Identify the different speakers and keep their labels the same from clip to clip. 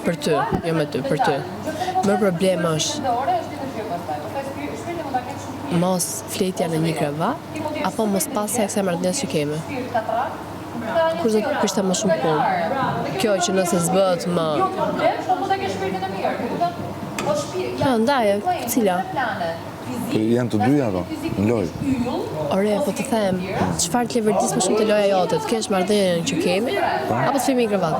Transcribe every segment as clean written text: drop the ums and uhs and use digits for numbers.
Speaker 1: Për ty, jo me ty, për ty. Më problem është mos fletja në një krevat, apo mos pasja e kësaj marrëdhënies që kemi. Kur do të kishte më shumë punë. Kjo që nëse s'bëhet më. Ndaje, cila?
Speaker 2: Janë të dyja ato, në lojë.
Speaker 1: Ore, po të them, çfarë të leverdis më shumë të loja jote? Të kesh marrëdhënien që kemi, apo të flimi një krevat?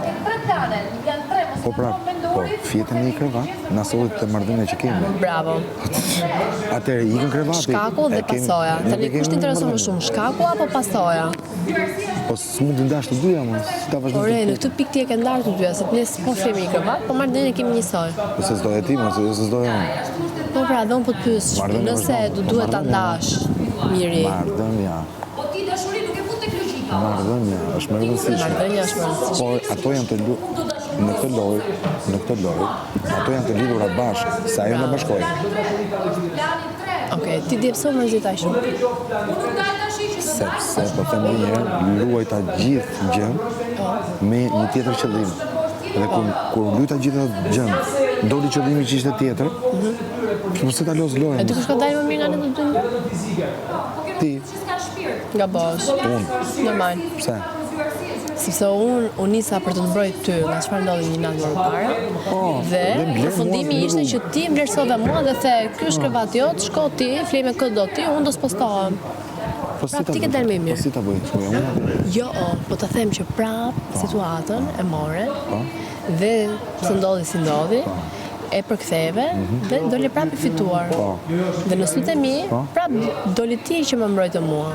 Speaker 2: Po pra, po, fjetën një krevat, na sollit të marrëdhënia që kemi.
Speaker 1: Bravo.
Speaker 2: Atëherë ikën krevati.
Speaker 1: Shkaku dhe pasoja. Tani kush t'intereson më shumë, shkaku apo pasoja?
Speaker 2: Po s'mund të ndash të dyja, mos. Si ta vazhdon.
Speaker 1: Ore, në këtë pikë ti e ke ndarë të dyja, sepse ne s'po flimi një krevat, po marrëdhënien kemi njësoj.
Speaker 2: Po se s'doja ti, mos se s'doja unë.
Speaker 1: Po pra, do po të pyes, nëse do duhet ta ndash miri.
Speaker 2: Marrëdhënia.
Speaker 3: Po ti dashuri nuk e fut tek logjika.
Speaker 2: Marrëdhënia është më e rëndësishme.
Speaker 1: Marrëdhënia është më e rëndësishme.
Speaker 2: Por ato janë të në këtë lojë, ato janë të lidhura bashkë, se ajo na bashkoi.
Speaker 1: Okej, ti di pse më mërzit aq shumë?
Speaker 2: Sepse po them një herë, luajta gjithë gjën me një tjetër qëllim. Dhe kur luajta gjithë ato gjën, doli qëllimi që ishte tjetër. Pse ta los lojën?
Speaker 1: E di kush ka dalë më mirë nga ne të dy?
Speaker 2: Ti.
Speaker 1: Gabosh.
Speaker 2: Unë.
Speaker 1: Normal.
Speaker 2: Pse?
Speaker 1: Sepse unë nisa për të të mbrojtur ty nga çfarë ndodhi një natë më parë. Dhe përfundimi ishte që ti vlerësove mua dhe the, ky është krevati jot, shko ti, flej me këtë do ti, unë do s'postohem. Prap ti ke dalë më mirë.
Speaker 2: Po si ta bëj?
Speaker 1: Jo, po të them që prap situatën e more dhe se ndodhi si ndodhi, e përktheve dhe doli prap i fituar. Dhe në sytë e mi, prap doli ti që më mbrojtë mua.